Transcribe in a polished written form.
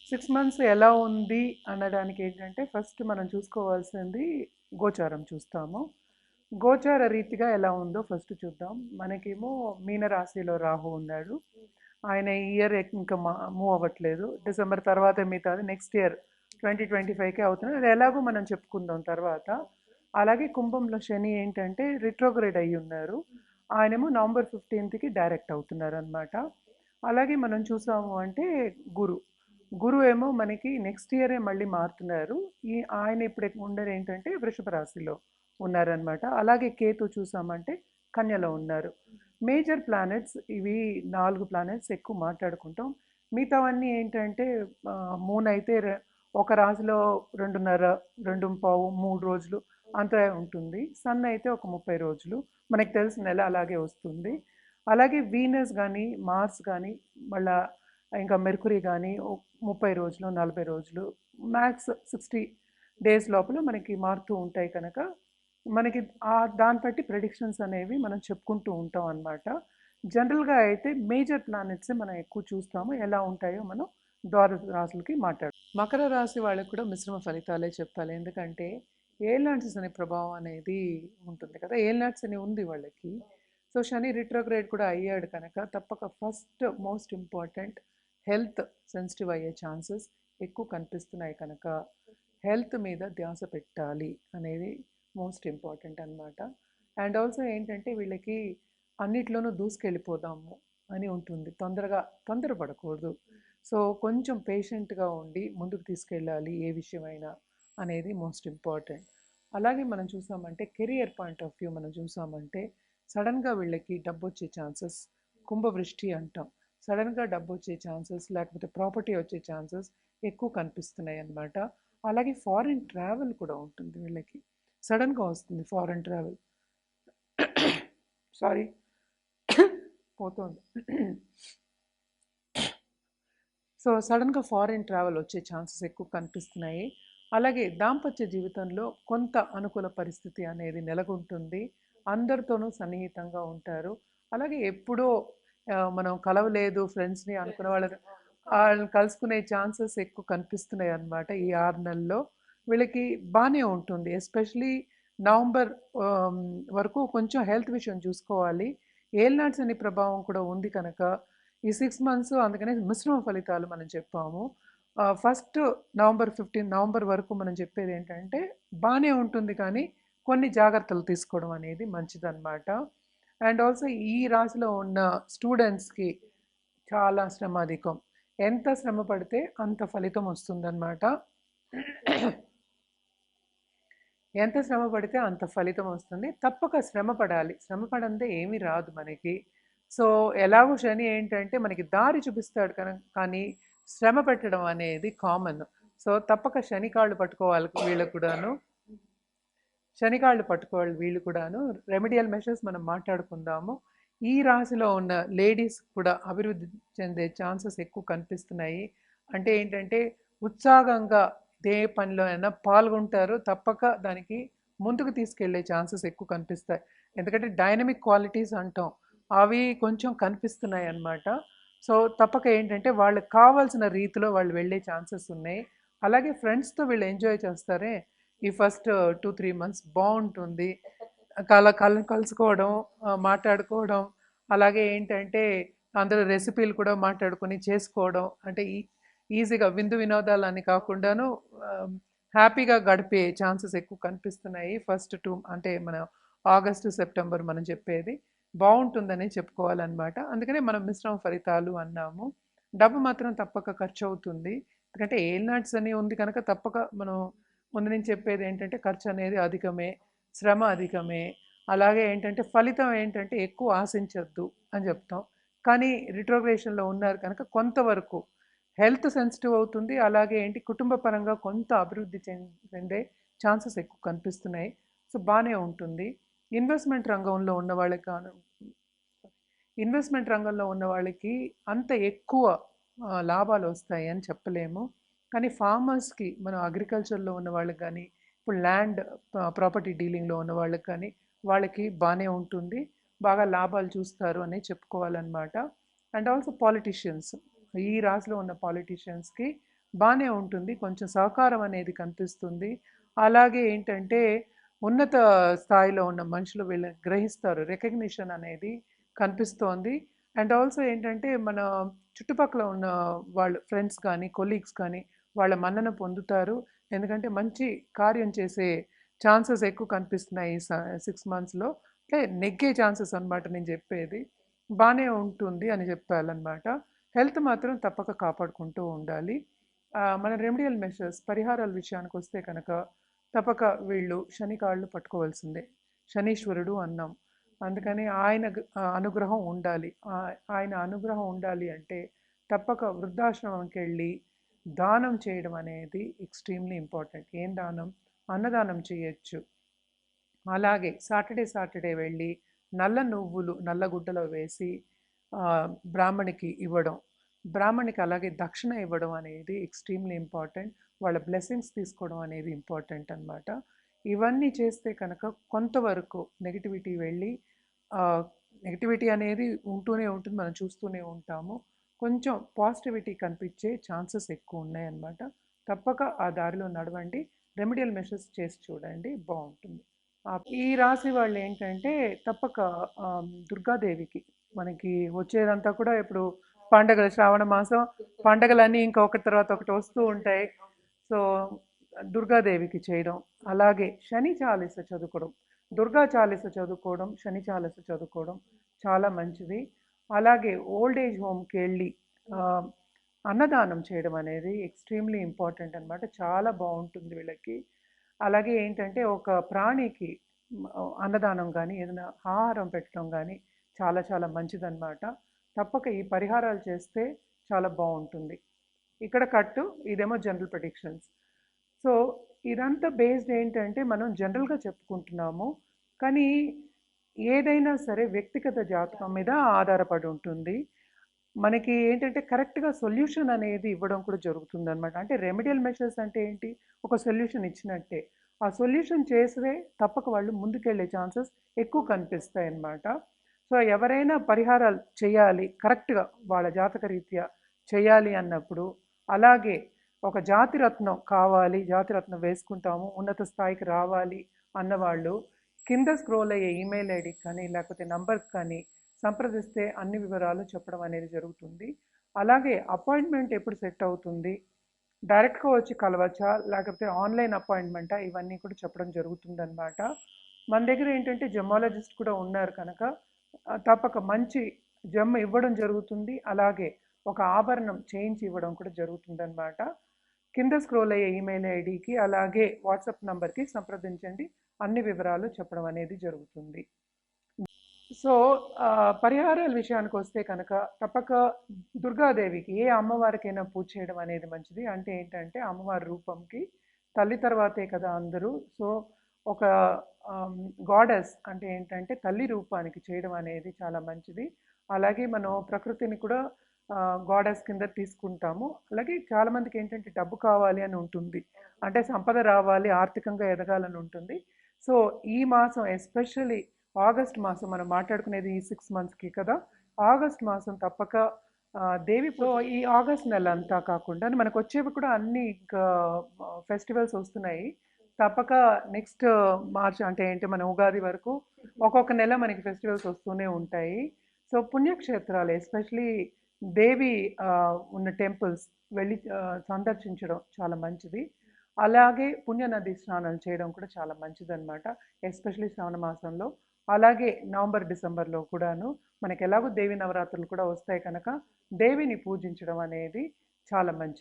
6 months ఎలా ఉంది అనడానికి ఏంటంటే ఫస్ట్ మనం చూసుకోవాల్సింది గోచారం చూస్తాము. గోచార రీతిగా ఎలా ఉందో ఫస్ట్ చూద్దాం. మనకేమో మీనరాశిలో రాహు ఉన్నాడు. ఆయన ఈ ఇయర్ ఇంకా మూవ్ అవ్వట్లేదు. డిసెంబర్ తర్వాత మిగతాది నెక్స్ట్ ఇయర్ 2025కే అవుతుంది. అది ఎలాగో మనం చెప్పుకుందాం తర్వాత. అలాగే కుంభంలో శని ఏంటంటే రిట్రోగ్రేడ్ అయ్యి ఉన్నారు. ఆయనేమో నవంబర్ 15కి డైరెక్ట్ అవుతున్నారు అనమాట. అలాగే మనం చూసాము అంటే గురు గురువు ఏమో మనకి నెక్స్ట్ ఇయరే మళ్ళీ మారుతున్నారు. ఆయన ఇప్పుడు ఉండేది ఏంటంటే వృషభ రాశిలో ఉన్నారనమాట. అలాగే కేతు చూసామంటే కన్యలో ఉన్నారు. మేజర్ ప్లానెట్స్ ఇవి 4 ప్లానెట్స్ ఎక్కువ మాట్లాడుకుంటాం. మిగతావన్నీ ఏంటంటే మూన్ అయితే ఒక రాశిలో 2.5 2.25 3 రోజులు అంత ఉంటుంది. సన్ అయితే ఒక 30 రోజులు మనకు తెలిసిన నెల అలాగే వస్తుంది. అలాగే వీనస్ కానీ మార్స్ కానీ మళ్ళా ఇంకా మెర్కురీ కానీ 30 రోజులు 40 రోజులు మ్యాక్స్ 60 డేస్ లోపల మనకి మారుతూ ఉంటాయి కనుక మనకి దాన్ని బట్టి ప్రెడిక్షన్స్ అనేవి మనం చెప్పుకుంటూ ఉంటాం అన్నమాట. జనరల్గా అయితే మేజర్ ప్లానెట్స్ మనం ఎక్కువ చూస్తాము. ఎలా ఉంటాయో మనం ద్వార రాశులకి మాట్లాడు. మకర రాశి వాళ్ళకి కూడా మిశ్రమ ఫలితాలే చెప్పాలి. ఎందుకంటే ఏలినాడ్స్ అనే ప్రభావం అనేది ఉంటుంది కదా, ఏలినాడ్స్ అని ఉంది వాళ్ళకి. సో శని రిట్రోగ్రేడ్ కూడా అయ్యాడు కనుక తప్పక first most important health sensitive అయ్యే ఛాన్సెస్ ఎక్కువ కనిపిస్తున్నాయి కనుక హెల్త్ మీద ధ్యాస పెట్టాలి అనేది మోస్ట్ ఇంపార్టెంట్ అనమాట. అండ్ ఆల్సో ఏంటంటే వీళ్ళకి అన్నిట్లోనూ దూసుకెళ్ళిపోదాము అని ఉంటుంది. తొందరపడకూడదు. సో కొంచెం పేషెంట్గా ఉండి ముందుకు తీసుకెళ్ళాలి ఏ విషయమైనా అనేది మోస్ట్ ఇంపార్టెంట్. అలాగే మనం చూసామంటే కెరియర్ పాయింట్ ఆఫ్ వ్యూ మనం చూసామంటే సడన్గా వీళ్ళకి డబ్బు వచ్చే ఛాన్సెస్ కుంభవృష్టి అంటాం. సడన్గా డబ్బు వచ్చే ఛాన్సెస్ లేకపోతే ప్రాపర్టీ వచ్చే ఛాన్సెస్ ఎక్కువ కనిపిస్తున్నాయి అన్నమాట. అలాగే ఫారిన్ ట్రావెల్ కూడా ఉంటుంది వీళ్ళకి. సడన్గా వస్తుంది ఫారిన్ ట్రావెల్. సారీ పోతుంది. సో సడన్గా ఫారిన్ ట్రావెల్ వచ్చే ఛాన్సెస్ ఎక్కువ కనిపిస్తున్నాయి. అలాగే దాంపత్య జీవితంలో కొంత అనుకూల పరిస్థితి అనేది నెలకొంటుంది. అందరితోనూ సన్నిహితంగా ఉంటారు. అలాగే ఎప్పుడో మనం కలవలేదు ఫ్రెండ్స్ని అనుకున్న వాళ్ళని కలుసుకునే ఛాన్సెస్ ఎక్కువ కనిపిస్తున్నాయి అన్నమాట. ఈ 6 నెలల్లో వీళ్ళకి బాగానే ఉంటుంది. ఎస్పెషలీ నవంబర్ వరకు కొంచెం హెల్త్ విషయం చూసుకోవాలి. ఏల్నాడ్స్ అనే ప్రభావం కూడా ఉంది కనుక ఈ 6 మంత్స్ అందుకనే మిశ్రమ ఫలితాలు మనం చెప్పాము. ఫస్ట్ నవంబర్ వరకు మనం చెప్పేది ఏంటంటే బాగానే ఉంటుంది కానీ కొన్ని జాగ్రత్తలు తీసుకోవడం అనేది మంచిదన్నమాట. అండ్ ఆల్సో ఈ రాశిలో ఉన్న స్టూడెంట్స్కి చాలా శ్రమ అధికం. ఎంత శ్రమ పడితే అంత ఫలితం వస్తుందన్నమాట. ఎంత శ్రమ పడితే అంత ఫలితం వస్తుంది. తప్పక శ్రమ పడాలి. శ్రమ పడందే ఏమీ రాదు మనకి. సో ఎలాగో శని ఏంటంటే మనకి దారి చూపిస్తాడు కానీ శ్రమ పెట్టడం అనేది కామన్. సో తప్పక శని కాళ్ళు పట్టుకోవాలి వీళ్ళకు కూడాను. వీళ్ళు కూడాను రెమెడియల్ మెషర్స్ మనం మాట్లాడుకుందాము. ఈ రాశిలో ఉన్న లేడీస్ కూడా అభివృద్ధి చెందే ఛాన్సెస్ ఎక్కువ కనిపిస్తున్నాయి. అంటే ఏంటంటే ఉత్సాహంగా ఏ పనిలో అయినా పాల్గొంటారు. తప్పక దానికి ముందుకు తీసుకెళ్లే ఛాన్సెస్ ఎక్కువ కనిపిస్తాయి. ఎందుకంటే డైనమిక్ క్వాలిటీస్ అంటాం, అవి కొంచెం కనిపిస్తున్నాయి అన్నమాట. సో తప్పక ఏంటంటే వాళ్ళకి కావాల్సిన రీతిలో వాళ్ళు వెళ్ళే ఛాన్సెస్ ఉన్నాయి. అలాగే ఫ్రెండ్స్తో వీళ్ళు ఎంజాయ్ చేస్తారే ఈ ఫస్ట్ 2-3 మంత్స్ బాగుంటుంది. కలుసుకోవడం, మాట్లాడుకోవడం, అలాగే ఏంటంటే అందరూ రెసిపీలు కూడా మాట్లాడుకొని చేసుకోవడం, అంటే ఈజీగా విందు వినోదాలు అని కాకుండాను హ్యాపీగా గడిపే ఛాన్సెస్ ఎక్కువ కనిపిస్తున్నాయి. ఫస్ట్ 2 అంటే మన ఆగస్టు సెప్టెంబర్ మనం చెప్పేది బాగుంటుందని చెప్పుకోవాలన్నమాట. అందుకనే మనం మిశ్రమ ఫలితాలు అన్నాము. డబ్బు మాత్రం తప్పక ఖర్చు అవుతుంది. ఎందుకంటే ఏల్నాట్స్ అని ఉంది కనుక తప్పక మనం ముందు నుంచి చెప్పేది ఏంటంటే ఖర్చు అనేది అధికమే, శ్రమ అధికమే. అలాగే ఏంటంటే ఫలితం ఏంటంటే ఎక్కువ ఆశించద్దు అని చెప్తాం. కానీ రిట్రోగ్రేషన్లో ఉన్నారు కనుక కొంతవరకు హెల్త్ సెన్సిటివ్ అవుతుంది. అలాగే ఏంటి కుటుంబ పరంగా కొంత అభివృద్ధి చెందే ఛాన్సెస్ ఎక్కువ కనిపిస్తున్నాయి. సో బాగానే ఉంటుంది. ఇన్వెస్ట్మెంట్ రంగంలో ఉన్న వాళ్ళకి అంత ఎక్కువ లాభాలు వస్తాయి అని చెప్పలేము. కానీ ఫార్మర్స్కి మనం అగ్రికల్చర్లో ఉన్న వాళ్ళకి కానీ ఇప్పుడు ల్యాండ్ ప్రాపర్టీ డీలింగ్లో ఉన్న వాళ్ళకి కానీ వాళ్ళకి బాగానే ఉంటుంది. బాగా లాభాలు చూస్తారు అని చెప్పుకోవాలన్నమాట. అండ్ ఆల్సో పాలిటీషియన్స్, ఈ రాశిలో ఉన్న పాలిటీషియన్స్కి బాగానే ఉంటుంది. కొంచెం సహకారం అనేది కనిపిస్తుంది. అలాగే ఏంటంటే ఉన్నత స్థాయిలో ఉన్న మనుషులు వీళ్ళని గ్రహిస్తారు. రికగ్నిషన్ అనేది కనిపిస్తోంది. అండ్ ఆల్సో ఏంటంటే మన చుట్టుపక్కల ఉన్న వాళ్ళు ఫ్రెండ్స్ కానీ కొలీగ్స్ కానీ వాళ్ళ మన్నన పొందుతారు. ఎందుకంటే మంచి కార్యం చేసే ఛాన్సెస్ ఎక్కువ కనిపిస్తున్నాయి ఈ 6 మంత్స్లో. అంటే నెగ్గే ఛాన్సెస్ అనమాట నేను చెప్పేది. బాగానే ఉంటుంది అని చెప్పాలన్నమాట. హెల్త్ మాత్రం తప్పక కాపాడుకుంటూ ఉండాలి. మన రెమెడియల్ మెషర్స్ పరిహారాల విషయానికి వస్తే కనుక తప్పక వీళ్ళు శని కాళ్ళు పట్టుకోవాల్సిందే. శనీశ్వరుడు అన్నాం. అందుకని ఆయన అనుగ్రహం ఉండాలి. ఆయన అనుగ్రహం ఉండాలి అంటే తప్పక వృద్ధాశ్రమంకి వెళ్ళి దానం చేయడం అనేది ఎక్స్ట్రీమ్లీ ఇంపార్టెంట్. ఏం దానం? అన్నదానం చేయొచ్చు. అలాగే సాటర్డే వెళ్ళి నల్ల నువ్వులు నల్ల గుడ్డలో వేసి బ్రాహ్మణికి ఇవ్వడం, బ్రాహ్మణికి అలాగే దక్షిణ ఇవ్వడం అనేది ఎక్స్ట్రీమ్లీ ఇంపార్టెంట్. వాళ్ళ బ్లెస్సింగ్స్ తీసుకోవడం అనేది ఇంపార్టెంట్ అనమాట. ఇవన్నీ చేస్తే కనుక కొంతవరకు నెగిటివిటీ వెళ్ళి, నెగిటివిటీ అనేది ఉంటూనే ఉంటుంది, మనం చూస్తూనే ఉంటాము. కొంచెం పాజిటివిటీ కనిపించే ఛాన్సెస్ ఎక్కువ ఉన్నాయన్నమాట. తప్పక ఆ దారిలో నడవండి. రెమెడియల్ మెషర్స్ చేసి చూడండి, బాగుంటుంది. ఈ రాశి వాళ్ళు ఏంటంటే తప్పక దుర్గాదేవికి మనకి వచ్చేదంతా కూడా ఇప్పుడు పండగలు, శ్రావణ మాసం పండగలన్నీ ఇంకొకటి తర్వాత ఒకటి వస్తూ ఉంటాయి. సో దుర్గాదేవికి చేయడం, అలాగే శని చాలీస చదువుకోవడం, దుర్గా చాలీస చదువుకోవడం, శని చాలీస చదువుకోవడం చాలా మంచిది. అలాగే ఓల్డ్ ఏజ్ హోమ్కి వెళ్ళి అన్నదానం చేయడం అనేది ఎక్స్ట్రీమ్లీ ఇంపార్టెంట్ అనమాట. చాలా బాగుంటుంది వీళ్ళకి. అలాగే ఏంటంటే ఒక ప్రాణికి అన్నదానం కానీ ఏదైనా ఆహారం పెట్టడం కానీ చాలా చాలా మంచిదన్నమాట. తప్పక ఈ పరిహారాలు చేస్తే చాలా బాగుంటుంది. ఇక్కడ కట్టు, ఇదేమో జనరల్ ప్రెడిక్షన్స్. సో ఇదంతా బేస్డ్ ఏంటంటే మనం జనరల్గా చెప్పుకుంటున్నాము, కానీ ఏదైనా సరే వ్యక్తిగత జాతకం మీద ఆధారపడి ఉంటుంది. మనకి ఏంటంటే కరెక్ట్గా సొల్యూషన్ అనేది ఇవ్వడం కూడా జరుగుతుంది అనమాట. అంటే రెమెడియల్ మెషర్స్ అంటే ఏంటి? ఒక సొల్యూషన్ ఇచ్చినట్టే. ఆ సొల్యూషన్ చేస్తే తప్పక వాళ్ళు ముందుకెళ్ళే ఛాన్సెస్ ఎక్కువ కనిపిస్తాయి అన్నమాట. సో ఎవరైనా పరిహారాలు చేయాలి కరెక్ట్గా వాళ్ళ జాతక రీత్యా చేయాలి అన్నప్పుడు, అలాగే ఒక జాతిరత్నం కావాలి, జాతిరత్నం వేసుకుంటాము, ఉన్నత స్థాయికి రావాలి అన్నవాళ్ళు కింద స్క్రోల్ అయ్యే ఈమెయిల్ ఐడికి కానీ లేకపోతే నంబర్కి కానీ సంప్రదిస్తే అన్ని వివరాలు చెప్పడం అనేది జరుగుతుంది. అలాగే అపాయింట్మెంట్ ఎప్పుడు సెట్ అవుతుంది, డైరెక్ట్గా వచ్చి కలవచ్చా లేకపోతే ఆన్లైన్ అపాయింట్మెంటా, ఇవన్నీ కూడా చెప్పడం జరుగుతుందన్నమాట. మన దగ్గర ఏంటంటే జెమాలజిస్ట్ కూడా ఉన్నారు కనుక తప్పక మంచి జెమ్ ఇవ్వడం జరుగుతుంది. అలాగే ఒక ఆభరణం చేయించి ఇవ్వడం కూడా జరుగుతుందన్నమాట. కింద స్క్రోల్ అయ్యే ఈమెయిల్ ఐడికి అలాగే వాట్సాప్ నంబర్కి సంప్రదించండి, అన్ని వివరాలు చెప్పడం అనేది జరుగుతుంది. సో పరిహారాల విషయానికి వస్తే కనుక తప్పక దుర్గాదేవికి ఏ అమ్మవారికైనా పూజ చేయడం అనేది మంచిది. అంటే ఏంటంటే అమ్మవారి రూపంకి తల్లి తర్వాతే కదా అందరూ. సో ఒక గాడెస్ అంటే ఏంటంటే తల్లి రూపానికి చేయడం అనేది చాలా మంచిది. అలాగే మనం ప్రకృతిని కూడా గాడెస్ కింద తీసుకుంటాము. అలాగే చాలామందికి ఏంటంటే డబ్బు కావాలి అని ఉంటుంది, అంటే సంపద రావాలి, ఆర్థికంగా ఎదగాలని ఉంటుంది. సో ఈ మాసం ఎస్పెషల్లీ ఆగస్ట్ మాసం మనం మాట్లాడుకునేది ఈ 6 మంత్స్కి కదా. ఆగస్ట్ మాసం తప్పక దేవి. సో ఈ ఆగస్ట్ నెల అంతా కాకుండా మనకు వచ్చేవి కూడా అన్ని ఇంకా ఫెస్టివల్స్ వస్తున్నాయి. తప్పక నెక్స్ట్ మార్చ్ అంటే ఏంటి మన ఉగాది వరకు ఒక్కొక్క నెల మనకి ఫెస్టివల్స్ వస్తూనే ఉంటాయి. సో పుణ్యక్షేత్రాలు ఎస్పెషలీ దేవి ఉన్న టెంపుల్స్ వెళ్ళి సందర్శించడం చాలా మంచిది. అలాగే పుణ్యనది స్నానాలు చేయడం కూడా చాలా మంచిదన్నమాట, ఎస్పెషలీ శ్రావణ మాసంలో. అలాగే నవంబర్ డిసెంబర్లో కూడాను మనకి ఎలాగో దేవి నవరాత్రులు కూడా వస్తాయి కనుక దేవిని పూజించడం అనేది చాలా మంచిది.